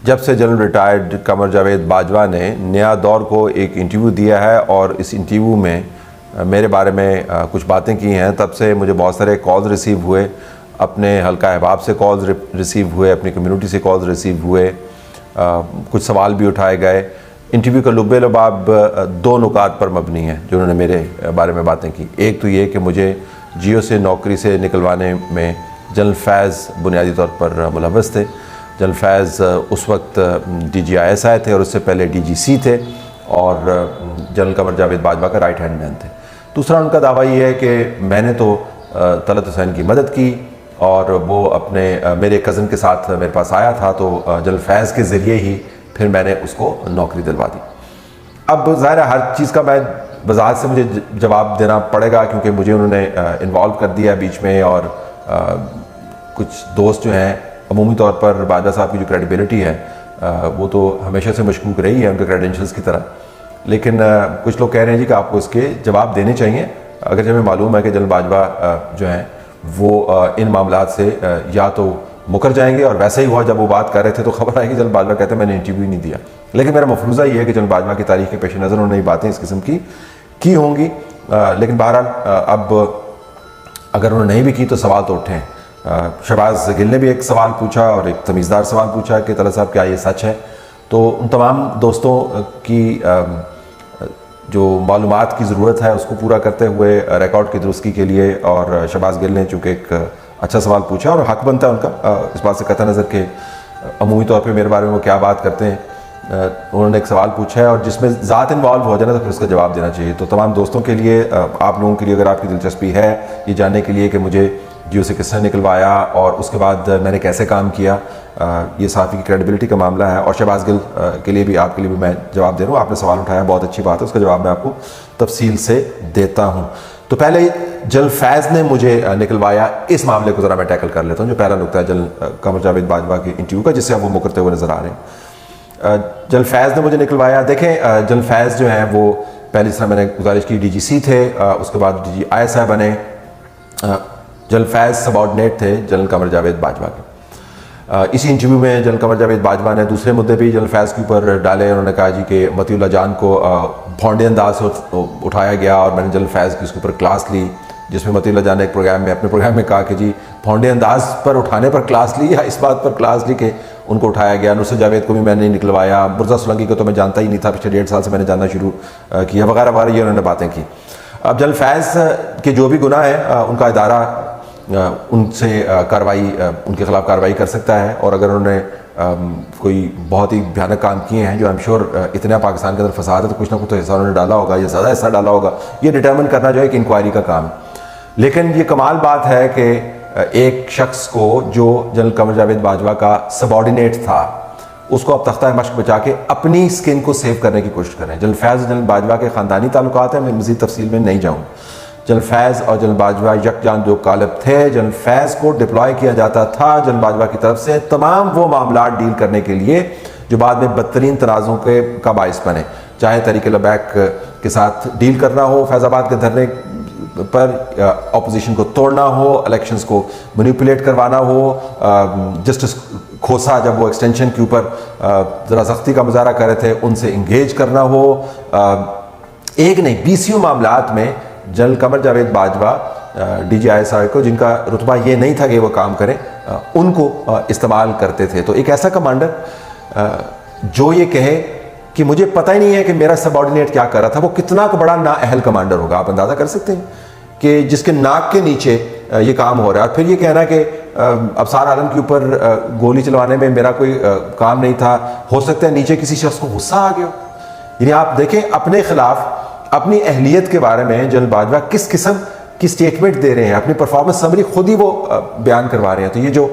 جب سے general retired Qamar Javed Bajwa نے نیا دور کو ایک انٹرویو دیا ہے اور اس انٹرویو میں میرے بارے میں کچھ باتیں کی ہیں، تب سے مجھے بہت سارے کالز ریسیو ہوئے، اپنے حلقہ احباب سے کالز ریسیو ہوئے، اپنی کمیونٹی سے کالز ریسیو ہوئے، کچھ سوال بھی اٹھائے گئے۔ انٹرویو کا لب لباب دو نکات پر مبنی ہے جو انہوں نے میرے بارے میں باتیں کی۔ ایک تو یہ کہ مجھے جیو سے نوکری سے نکلوانے میں جنرل فیض بنیادی طور پر ملوث تھے۔ جنرل فیض اس وقت ڈی جی آئی ایس آئی تھے اور اس سے پہلے ڈی جی سی تھے اور جنرل قمر جاوید باجوہ کا رائٹ ہینڈ مین تھے۔ دوسرا ان کا دعویٰ یہ ہے کہ میں نے تو طلعت حسین کی مدد کی اور وہ اپنے میرے کزن کے ساتھ میرے پاس آیا تھا تو جنرل فیض کے ذریعے ہی پھر میں نے اس کو نوکری دلوا دی۔ اب ظاہر ہے ہر چیز کا میں وضاحت سے مجھے جواب دینا پڑے گا کیونکہ مجھے انہوں نے انوالو کر دیا بیچ میں، اور کچھ دوست جو ہیں عمومی طور پر باجوہ صاحب کی جو کریڈیبلٹی ہے وہ تو ہمیشہ سے مشکوک رہی ہے ان کے کریڈینشلز کی طرح، لیکن کچھ لوگ کہہ رہے ہیں جی کہ آپ کو اس کے جواب دینے چاہیے، اگرچہ ہمیں معلوم ہے کہ جنرل باجوہ جو ہیں وہ ان معاملات سے یا تو مکر جائیں گے، اور ویسے ہی ہوا جب وہ بات کر رہے تھے تو خبر آئی کہ جنرل باجوہ کہتے ہیں میں نے انٹرویو ہی نہیں دیا، لیکن میرا مفروضہ یہ ہے کہ جنرل باجوہ کی تاریخ کے پیش نظر انہوں نے یہ باتیں اس قسم کی ہوں گی، لیکن بہرحال اب اگر انہوں نے نہیں بھی کی تو سوال تو اٹھے ہیں۔ شہباز گل نے بھی ایک سوال پوچھا اور ایک تمیزدار سوال پوچھا کہ طلعت صاحب کیا یہ سچ ہے، تو ان تمام دوستوں کی جو معلومات کی ضرورت ہے اس کو پورا کرتے ہوئے ریکارڈ کی درستگی کے لیے، اور شہباز گل نے چونکہ ایک اچھا سوال پوچھا اور حق بنتا ہے ان کا اس بات سے قطع نظر کہ عمومی طور پہ میرے بارے میں وہ کیا بات کرتے ہیں، انہوں نے ایک سوال پوچھا ہے اور جس میں ذات انوالو ہو جانا تو پھر اس کا جواب دینا چاہیے۔ تو تمام دوستوں کے لیے، آپ لوگوں کے لیے اگر آپ کی دلچسپی ہے یہ جاننے کے لیے کہ مجھے جیو سے کس نے نکلوایا اور اس کے بعد میں نے کیسے کام کیا، یہ صحافی کی کریڈیبلٹی کا معاملہ ہے، اور شہباز گل کے لیے بھی آپ کے لیے بھی میں جواب دے رہا ہوں، آپ نے سوال اٹھایا بہت اچھی بات ہے، اس کا جواب میں آپ کو تفصیل سے دیتا ہوں۔ تو پہلے جنرل فیض نے مجھے نکلوایا، اس معاملے کو ذرا میں ٹیکل کر لیتا ہوں، جو پہلا نقطہ ہے جنرل قمر جاوید باجوہ کے انٹرویو کا جس سے اب وہ مکرتے ہوئے نظر آ رہے ہیں۔ جنرل فیض نے مجھے نکلوایا، دیکھیں جنرل فیض جو ہیں وہ پہلی طرح میں نے گزارش کی ڈی جی سی تھے، اس کے بعد ڈی جی آئی ایس آئی بنے۔ جنرل فیض سب آرڈینیٹ تھے جنرل قمر جاوید باجوہ کے۔ اسی انٹرویو میں جنرل قمر جاوید باجوہ نے دوسرے مدعے بھی جنرل فیض کے اوپر ڈالے، انہوں نے کہا جی کہ مطیع اللہ جان کو بھونڈے انداز سے اٹھایا گیا اور میں نے جنرل فیض کی اس کے اوپر کلاس لی، جس میں مطیع اللہ جان نے ایک پروگرام میں اپنے پروگرام میں کہا کہ جی بھونڈے انداز پر اٹھانے پر کلاس لی یا اس بات پر کلاس لی کہ ان کو اٹھایا گیا۔ نصرت جاوید کو بھی میں نے نکلوایا، مرزا سولنگی کو تو میں جانتا ہی نہیں تھا، پچھلے 1.5 سال سے میں نے جاننا شروع کیا، وغیرہ وغیرہ، یہ انہوں نے باتیں کی۔ اب جنرل فیض کے جو بھی گناہ ہیں ان کا ادارہ ان سے کارروائی، ان کے خلاف کارروائی کر سکتا ہے، اور اگر انہوں نے کوئی بہت ہی بھیانک کام کیے ہیں جو ایم شور اتنا پاکستان کے اندر فساد ہے تو کچھ نہ کچھ تو حصہ انہوں نے ڈالا ہوگا یا زیادہ حصہ ڈالا ہوگا، یہ ڈٹرمن کرنا جو ہے ایک انکوائری کا کام ہے۔ لیکن یہ کمال بات ہے کہ ایک شخص کو جو جنرل قمر جاوید باجوہ کا سب آرڈینیٹ تھا اس کو اب تختہ مشق بچا کے اپنی سکن کو سیو کرنے کی کوشش کریں۔ جنرل فیض جنرل باجوہ کے خاندانی تعلقات ہیں، میں مزید تفصیل میں نہیں جاؤں۔ جنرل فیض اور جنرل باجوہ یکجان دو قالب تھے، جنرل فیض کو ڈپلوائے کیا جاتا تھا جنرل باجوہ کی طرف سے تمام وہ معاملات ڈیل کرنے کے لیے جو بعد میں بدترین تنازعوں کا باعث بنے، چاہے تحریک لبیک کے ساتھ ڈیل کرنا ہو فیض آباد کے دھرنے پر، اپوزیشن کو توڑنا ہو، الیکشنز کو مینیپولیٹ کروانا ہو، جسٹس کھوسا جب وہ ایکسٹینشن کے اوپر ذرا سختی کا مظاہرہ کر رہے تھے ان سے انگیج کرنا ہو، ایک نہیں 20 معاملات میں general Qamar Javed Bajwa D G I S I کو، جن کا رتبہ یہ نہیں تھا کہ وہ کام کریں، ان کو استعمال کرتے تھے۔ تو ایک ایسا کمانڈر جو یہ کہے کہ مجھے پتہ ہی نہیں ہے کہ میرا سب آرڈینیٹ کیا کر رہا تھا، وہ کتنا بڑا نااہل کمانڈر ہوگا، آپ اندازہ کر سکتے ہیں کہ جس کے ناک کے نیچے یہ کام ہو رہا ہے، اور پھر یہ کہنا کہ ابصار عالم کے اوپر گولی چلوانے میں میرا کوئی کام نہیں تھا، ہو سکتا ہے نیچے کسی شخص کو غصہ آ گیا ہو۔ یعنی آپ دیکھیں اپنے خلاف اپنی اہلیت کے بارے میں جنرل باجوہ کس قسم کی سٹیٹمنٹ دے رہے ہیں، اپنی پرفارمنس سمری خود ہی وہ بیان کروا رہے ہیں۔ تو یہ جو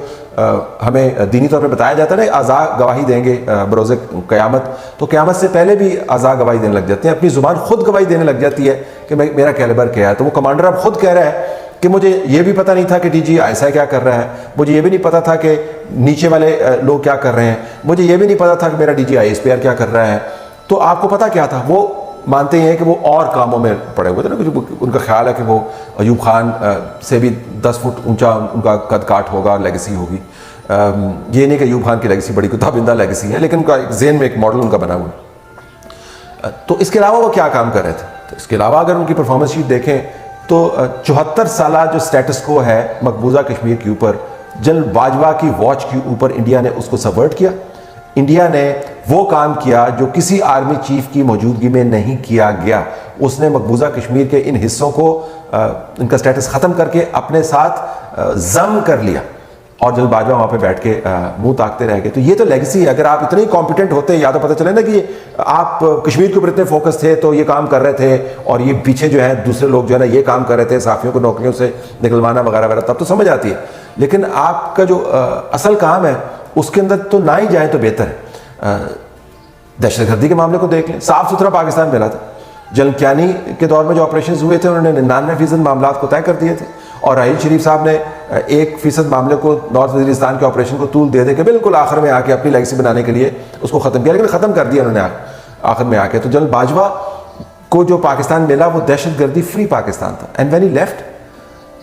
ہمیں دینی طور پہ بتایا جاتا ہے نا اعضاء گواہی دیں گے بروز قیامت، تو قیامت سے پہلے بھی اعضاء گواہی دینے لگ جاتے ہیں، اپنی زبان خود گواہی دینے لگ جاتی ہے کہ میرا کیلیبر کیا ہے۔ تو وہ کمانڈر اب خود کہہ رہا ہے کہ مجھے یہ بھی پتہ نہیں تھا کہ ڈی جی آئی ایس آئی کیا کر رہا ہے، مجھے یہ بھی نہیں پتہ تھا کہ نیچے والے لوگ کیا کر رہے ہیں، مجھے یہ بھی نہیں پتہ تھا کہ میرا D G I S P R کیا کر رہا ہے۔ تو آپ کو پتہ کیا تھا؟ وہ مانتے ہیں کہ وہ اور کاموں میں پڑے ہوئے تھے نا، ان کا خیال ہے کہ وہ ایوب خان سے بھی 10 فٹ اونچا ان کا قد کاٹ ہوگا، لیگیسی ہوگی، یہ نہیں کہ ایوب خان کی لیگسی بڑی کتابندہ لیگسی ہے، لیکن ان کا ایک ذہن میں ایک ماڈل ان کا بنا ہوا ہے۔ تو اس کے علاوہ وہ کیا کام کر رہے تھے؟ تو اس کے علاوہ اگر ان کی پرفارمنس شیٹ دیکھیں تو 74 سالہ جو سٹیٹس کو ہے مقبوضہ کشمیر کے اوپر، جنرل باجوہ کی واچ کے اوپر انڈیا نے اس کو سبورٹ کیا۔ انڈیا نے وہ کام کیا جو کسی آرمی چیف کی موجودگی میں نہیں کیا گیا۔ اس نے مقبوضہ کشمیر کے ان حصوں کو ان کا سٹیٹس ختم کر کے اپنے ساتھ ضم کر لیا، اور جنرل باجوہ وہاں پہ بیٹھ کے منہ تاکتے رہ گئے۔ تو یہ تو لیگسی ہے۔ اگر آپ اتنے کمپیٹنٹ ہوتے یا تو پتہ چلے نا کہ آپ کشمیر کے اوپر اتنے فوکس تھے تو یہ کام کر رہے تھے، اور یہ پیچھے جو ہے دوسرے لوگ جو ہے نا یہ کام کر رہے تھے، صحافیوں کو نوکریوں سے نکلوانا وغیرہ وغیرہ، تب تو سمجھ آتی ہے۔ لیکن آپ کا جو اصل کام ہے اس کے اندر تو نہ ہی جائیں تو بہتر ہے۔ دہشت گردی کے معاملے کو دیکھ لیں، صاف ستھرا پاکستان ملا تھا۔ جنرل کیانی کے دور میں جو آپریشنز ہوئے تھے انہوں نے 99% معاملات کو طے کر دیے تھے، اور راحیل شریف صاحب نے 1% معاملے کو نارتھ وزیرستان کے آپریشن کو طول دے کے بالکل آخر میں آ کے اپنی لیگسی بنانے کے لیے اس کو ختم کیا، لیکن ختم کر دیا انہوں نے آخر میں آ کے۔ تو جنرل باجوہ کو جو پاکستان ملا وہ دہشت گردی فری پاکستان تھا، and when he left,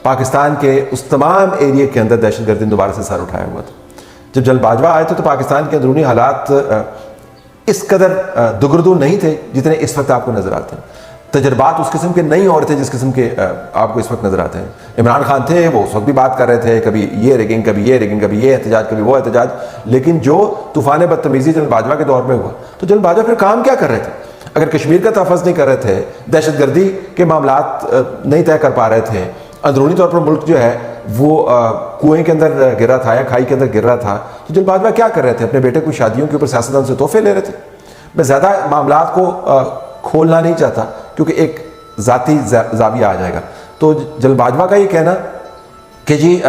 Pakistan کے اس تمام ایریے کے اندر دہشت گردی نے دوبارہ سے سر اٹھایا ہوا تھا۔ جب جنرل باجوہ آئے تھے تو پاکستان کے اندرونی حالات اس قدر دگردو نہیں تھے جتنے اس وقت آپ کو نظر آتے ہیں۔ تجربات اس قسم کے نہیں ہو رہے تھے جس قسم کے آپ کو اس وقت نظر آتے ہیں۔ عمران خان تھے، وہ اس وقت بھی بات کر رہے تھے، کبھی یہ ریگنگ، کبھی یہ ریگنگ، کبھی یہ احتجاج، کبھی وہ احتجاج، لیکن جو طوفان بدتمیزی جنرل باجوہ کے دور میں ہوا تو جنرل باجوہ پھر کام کیا کر رہے تھے؟ اگر کشمیر کا تحفظ نہیں کر رہے تھے، دہشت گردی کے معاملات نہیں طے کر پا رہے تھے، اندرونی طور پر ملک جو ہے وہ کنویں کے اندر گر رہا تھا یا کھائی کے اندر گر رہا تھا، تو جنرل باجوہ کیا کر رہے تھے؟ اپنے بیٹے کو شادیوں کے اوپر سیاستدان سے تحفے لے رہے تھے۔ میں زیادہ معاملات کو کھولنا نہیں چاہتا کیونکہ ایک ذاتی زاویہ آ جائے گا۔ تو جنرل باجوہ کا یہ کہنا کہ جی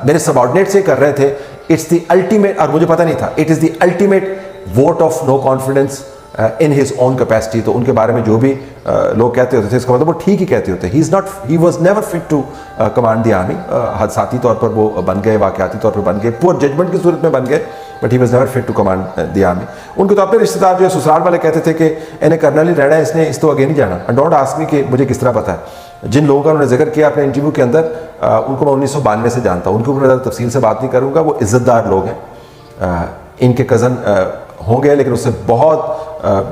میرے سبارڈینیٹ سے کر رہے تھے، اٹس دی الٹیمیٹ، اور مجھے پتہ نہیں تھا، it is the ultimate vote of no confidence in his own capacity. تو ان کے بارے میں جو بھی لوگ کہتے ہوتے تھے اس کا مطلب وہ ٹھیک ہی کہتے ہوتے۔ He was never fit to command the army. حادثاتی طور پر وہ بن گئے، واقعاتی طور پر بن گئے، پور ججمنٹ کی صورت میں بن گئے، but he was never fit to command the army. ان کے تو اپنے رشتے دار جو سسرال والے کہتے تھے کہ انہیں کرنل ہی رہنا ہے، اس تو آگے نہیں جانا۔ اینڈ ڈونٹ آسک می کہ مجھے کس طرح پتہ ہے۔ جن لوگوں کا انہوں نے ذکر کیا اپنے انٹرویو کے اندر، ان کو میں 1992 سے جانتا ہوں، ان کے اوپر زیادہ تفصیل سے بات نہیں کروں گا۔ وہ عزت دار لوگ ہیں، ان کے کزن ہوں گے لیکن اس سے بہت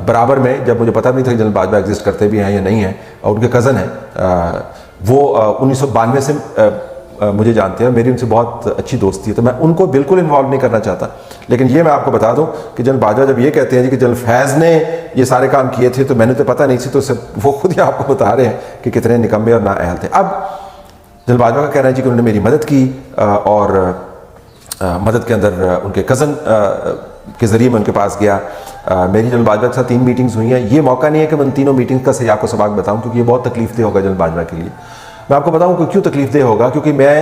برابر میں، جب مجھے پتہ نہیں تھا کہ جنرل باجوہ ایگزسٹ کرتے بھی ہیں یا نہیں ہیں، اور ان کے کزن ہیں، وہ 1992 سے مجھے جانتے ہیں، میری ان سے بہت اچھی دوستی ہے، تو میں ان کو بالکل انوالو نہیں کرنا چاہتا۔ لیکن یہ میں آپ کو بتا دوں کہ جنرل باجوہ جب یہ کہتے ہیں جی کہ جنرل فیض نے یہ سارے کام کیے تھے تو میں نے تو پتہ نہیں سی، تو وہ خود ہی آپ کو بتا رہے ہیں کہ کتنے نکمے اور نااہل تھے۔ اب جنرل باجوہ کا کہنا ہے جی کہ انہوں نے میری مدد کی، اور مدد کے اندر ان کے کزن کے ذریعے میں ان کے پاس گیا۔ میری جنرل باجوہ کے ساتھ 3 میٹنگز ہوئی ہیں۔ یہ موقع نہیں ہے کہ میں ان تینوں میٹنگز کا سیاق و سباق بتاؤں کیونکہ یہ بہت تکلیف دہ ہوگا جنرل باجوہ کے لیے۔ میں آپ کو بتاؤں کہ کیوں تکلیف دہ ہوگا، کیونکہ میں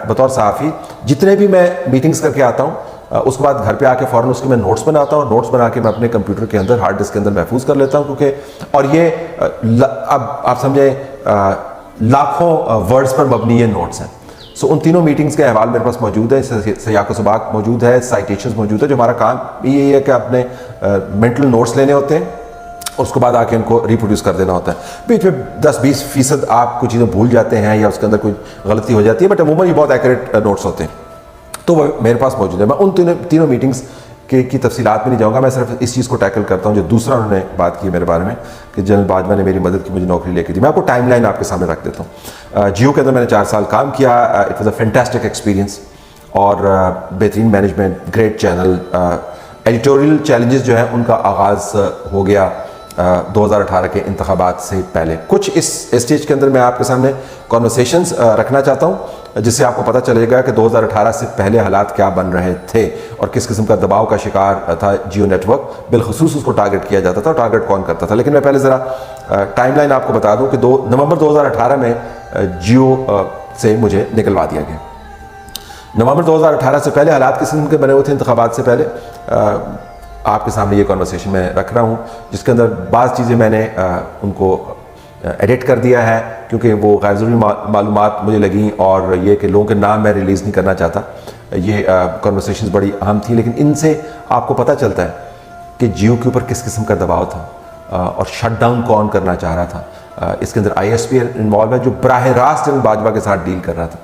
بطور صحافی جتنے بھی میں میٹنگز کر کے آتا ہوں اس کے بعد گھر پہ آ کے فوراً اس کے میں نوٹس بناتا ہوں، اور نوٹس بنا کے میں اپنے کمپیوٹر کے اندر ہارڈ ڈسک کے اندر محفوظ کر لیتا ہوں، کیونکہ اور یہ اب آپ سمجھیں لاکھوں ورڈز پر مبنی یہ نوٹس ہیں۔ سو ان تینوں میٹنگز کا احوال میرے پاس موجود ہے، سیاق و سباق موجود ہے، سائٹیشنز موجود ہے۔ جو ہمارا کام یہ ہے کہ اپنے مینٹل نوٹس لینے ہوتے ہیں، اور اس کے بعد آ کے ان کو ریپروڈیوس کر دینا ہوتا ہے۔ بیچ میں 10-20% آپ کچھ چیزیں بھول جاتے ہیں یا اس کے اندر کوئی غلطی ہو جاتی ہے، بٹ عموماً یہ بہت ایکوریٹ نوٹس ہوتے ہیں، تو وہ میرے پاس موجود ہے۔ میں ان تینوں میٹنگز کی تفصیلات میں نہیں جاؤں گا، میں صرف اس چیز کو ٹیکل کرتا ہوں جو دوسرا انہوں نے بات کی میرے بارے میں کہ جنرل باجوہ نے میری مدد کی، مجھے نوکری لے کے دی۔ میں آپ کو ٹائم لائن آپ کے سامنے رکھ دیتا ہوں۔ جیو کے اندر میں نے 4 سال کام کیا، it was a fantastic experience, اور بہترین management, great channel, editorial challenges جو ہیں ان کا آغاز ہو گیا 2018 کے انتخابات سے پہلے۔ کچھ اس اسٹیج کے اندر میں آپ کے سامنے کانورسیشنز رکھنا چاہتا ہوں جس سے آپ کو پتہ چلے گا کہ 2018 سے پہلے حالات کیا بن رہے تھے اور کس قسم کا دباؤ کا شکار تھا جیو نیٹ ورک، بالخصوص اس کو ٹارگٹ کیا جاتا تھا، اور ٹارگٹ کون کرتا تھا۔ لیکن میں پہلے ذرا ٹائم لائن آپ کو بتا دوں کہ نومبر 2018 میں جیو سے مجھے نکلوا دیا گیا۔ نومبر 2018 سے پہلے حالات کس قسم کے بنے ہوئے تھے انتخابات سے پہلے؟ آپ کے سامنے یہ کنورسیشن میں رکھ رہا ہوں جس کے اندر بعض چیزیں میں نے ان کو ایڈٹ کر دیا ہے کیونکہ وہ غیر ضروری معلومات مجھے لگیں، اور یہ کہ لوگوں کے نام میں ریلیز نہیں کرنا چاہتا۔ یہ کنورسیشنز بڑی اہم تھی، لیکن ان سے آپ کو پتہ چلتا ہے کہ جیو کے اوپر کس قسم کا دباؤ تھا اور شٹ ڈاؤن کون کرنا چاہ رہا تھا۔ اس کے اندر ISP انوالو ہے جو براہ راست جنرل باجوہ کے ساتھ ڈیل کر رہا تھا۔